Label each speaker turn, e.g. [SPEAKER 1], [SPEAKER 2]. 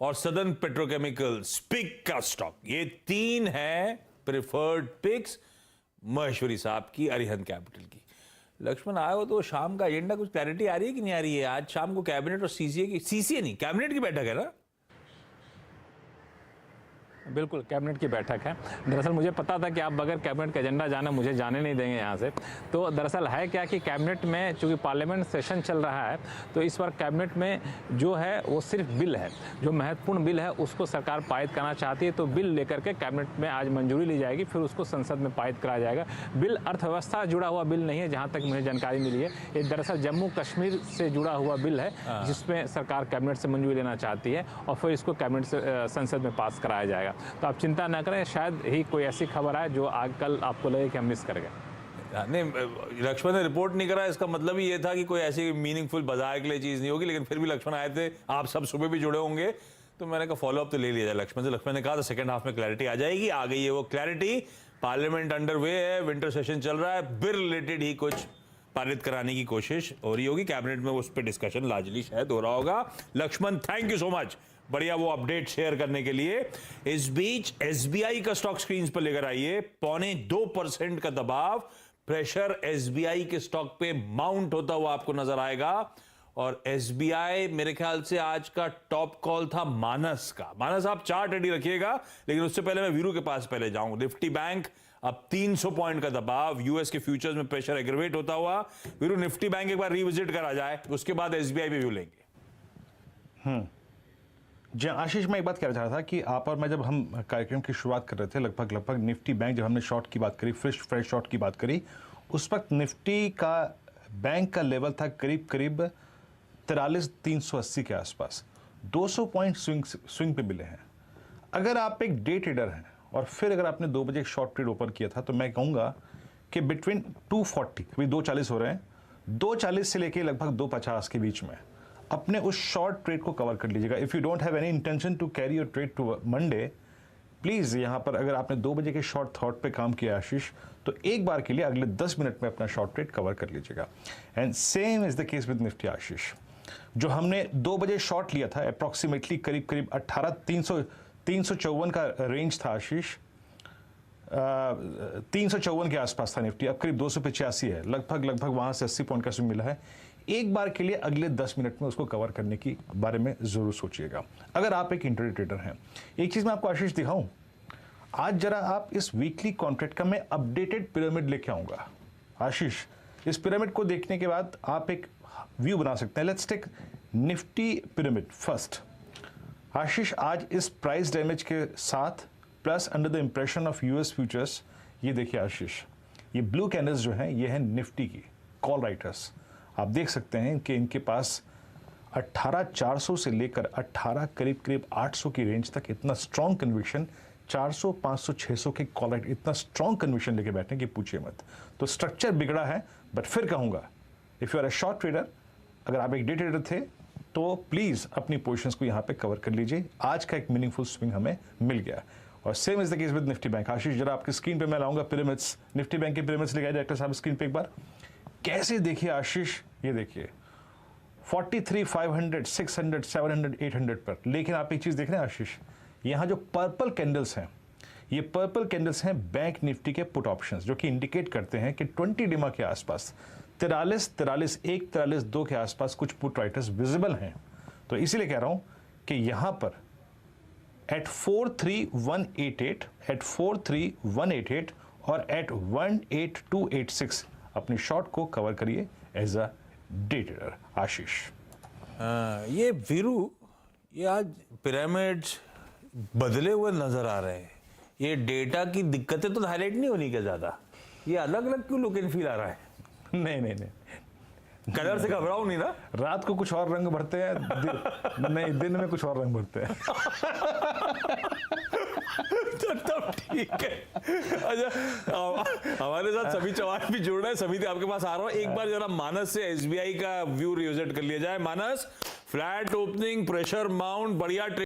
[SPEAKER 1] और southern petrochemicals pick का stock. ये तीन है प्रिफर्ड पिक्स महेश्वरी साहब की, अरिहंत कैपिटल की। लक्ष्मण आए हो तो शाम का एजेंडा कुछ क्लैरिटी आ रही है कि नहीं आ रही है? आज शाम को कैबिनेट और सीसीए नहीं, कैबिनेट की बैठक है ना?
[SPEAKER 2] बिल्कुल, कैबिनेट की बैठक है। दरअसल मुझे पता था कि आप बगैर कैबिनेट का एजेंडा जाना मुझे जाने नहीं देंगे यहाँ से। तो दरअसल है क्या कि कैबिनेट में चूँकि पार्लियामेंट सेशन चल रहा है, तो इस बार कैबिनेट में जो है वो सिर्फ बिल है, जो महत्वपूर्ण बिल है उसको सरकार पारित करना चाहती है। तो बिल लेकर के कैबिनेट में आज मंजूरी ली जाएगी, फिर उसको संसद में पारित कराया जाएगा। बिल अर्थव्यवस्था से जुड़ा हुआ बिल नहीं है, जहाँ तक मुझे जानकारी मिली है। ये दरअसल जम्मू कश्मीर से जुड़ा हुआ बिल है, जिसमें सरकार कैबिनेट से मंजूरी लेना चाहती है और फिर इसको कैबिनेट से संसद में पास कराया जाएगा। तो आप चिंता ना करें, शायद ही कोई ऐसी खबर आए जो आज कल आपको लगे कि हम मिस कर गए।
[SPEAKER 1] नहीं, लक्ष्मण ने रिपोर्ट नहीं करा, इसका मतलब ही ये था कि कोई ऐसी मीनिंगफुल बाजार के लिए चीज नहीं होगी। लेकिन फिर भी लक्ष्मण आए थे, आप सब सुबह भी जुड़े होंगे, तो मैंने कहा फॉलोअप तो ले लिया जाए लक्ष्मण से। लक्ष्मण ने कहा था सेकंड हाफ में क्लैरिटी आ जाएगी, आ गई है वो क्लैरिटी। पार्लियामेंट अंडर वे है, विंटर सेशन चल रहा है, बिल रिलेटेड ही कुछ पारित कराने की कोशिश हो रही होगी कैबिनेट में, उस पर डिस्कशन लार्जली शायद हो रहा होगा। Lakshman, thank you so much, बढ़िया वो अपडेट शेयर करने के लिए। इस बीच एसबीआई का स्टॉक स्क्रीन पर लेकर आइए। 0.25% का दबाव, प्रेशर एसबीआई के स्टॉक पे माउंट होता हुआ आपको नजर आएगा। और एसबीआई मेरे ख्याल से आज का टॉप कॉल था मानस का। मानस आप चार्ट रेडी रखिएगा, लेकिन उससे पहले मैं वीरू के पास पहले जाऊं। निफ्टी बैंक अब 300 पॉइंट का दबाव, यूएस के फ्यूचर्स में प्रेशर एग्रीवेट होता हुआ। वीरू, निफ्टी बैंक एक बार रिविजिट करा जाए, उसके बाद एसबीआई पे व्यू लेंगे।
[SPEAKER 3] जी आशीष, मैं एक बात कह रहा था कि आप और मैं जब हम कार्यक्रम की शुरुआत कर रहे थे, लगभग निफ्टी बैंक, जब हमने शॉर्ट की बात करी, फ्रेश शॉर्ट की बात करी, उस वक्त निफ्टी का बैंक का लेवल था करीब 43,380 के आसपास। 200 पॉइंट स्विंग पे मिले हैं। अगर आप एक डे ट्रेडर हैं और फिर अगर आपने 2 बजे एक शॉर्ट ट्रेड ओपन किया था, तो मैं कहूँगा कि बिटवीन 240, अभी 240 हो रहे हैं, 240 से लेके लगभग 250 के बीच में अपने उस शॉर्ट ट्रेड को कवर कर लीजिएगा। If you don't have any intention to carry your trade to Monday, please यहाँ पर अगर आपने 2 बजे के शॉर्ट थॉट पे काम किया आशीष, तो एक बार के लिए अगले 10 मिनट में अपना शॉर्ट ट्रेड कवर कर लीजिएगा। And same is the case with Nifty Ashish. जो हमने 2 बजे शॉर्ट लिया था, अप्रॉक्सीमेटली करीब 354 का रेंज था आशीष, 354 के आसपास था निफ्टी, अब करीब 285 है, लगभग वहाँ से 80 पॉइंट का स्विंग मिला है। एक बार के लिए अगले 10 मिनट में उसको कवर करने की बारे में ज़रूर सोचिएगा, अगर आप एक इंट्राडे ट्रेडर हैं। एक चीज़ मैं आपको आशीष दिखाऊं, आज जरा आप इस वीकली कॉन्ट्रैक्ट का मैं अपडेटेड पिरामिड लेके आऊँगा आशीष। इस पिरामिड को देखने के बाद आप एक व्यू बना सकते हैं। Let's take Nifty pyramid first Ashish. आज इस प्राइस डैमेज के साथ plus under the impression of US futures, ये देखिए आशीष, ये ब्लू कैंडल्स जो हैं ये हैं निफ्टी की कॉल राइटर्स। आप देख सकते हैं कि इनके पास 18,400 से लेकर 18 करीब 800 की रेंज तक इतना स्ट्रॉन्ग कन्विक्शन, 400, 500, 600 के कॉल राइट, इतना स्ट्रॉन्ग कन्विक्शन लेके बैठने की पूछिए मत। तो स्ट्रक्चर बिगड़ा है, बट फिर कहूँगा if you are a short trader, अगर आप एक डे ट्रेडर थे तो प्लीज़ अपनी पोजिशंस को यहाँ पे कवर कर लीजिए। आज का एक मीनिंगफुल स्विंग हमें मिल गया। और same is the case with Nifty bank. Ashish, जरा आपकी स्क्रीन पे मैं लाऊंगा पिरामिड्स, निफ्टी बैंक के पिरामिड्स लगाए डायरेक्टर साहब स्क्रीन पे एक बार। कैसे देखिए आशीष, ये देखिए 43,500, 600, 700, 800 पर। लेकिन आप एक चीज़ देख रहे हैं आशीष, यहाँ जो पर्पल कैंडल्स हैं, ये पर्पल कैंडल्स हैं बैंक निफ्टी के पुट ऑप्शंस, जो कि इंडिकेट करते हैं कि 20 डिमा के आसपास 43,1, 43,2 के आसपास कुछ पुट राइटर्स विजिबल हैं। तो इसीलिए कह रहा हूँ कि यहाँ पर एट 43188 और एट 18286 अपनी शॉर्ट को कवर करिए एज अ डे ट्रेडर आशीष।
[SPEAKER 1] ये वीरू, ये आज पिरामिड्स बदले हुए नजर आ रहे हैं। ये डेटा की दिक्कतें तो हाईलाइट नहीं होनी क्या ज्यादा? ये अलग अलग क्यों लुक एंड फील आ रहा है?
[SPEAKER 3] नहीं,
[SPEAKER 1] कलर से घबराओ नहीं ना?
[SPEAKER 3] रात को कुछ और रंग भरते हैं, नहीं दिन में कुछ और रंग भरते हैं।
[SPEAKER 1] तब ठीक है। अच्छा, हमारे साथ सभी चौहान भी जुड़ रहे हैं। सभी आपके पास आ रहा हूँ, एक बार जरा मानस से एसबीआई का व्यू रिविजिट कर लिया जाए। मानस, फ्लैट ओपनिंग, प्रेशर माउंट, बढ़िया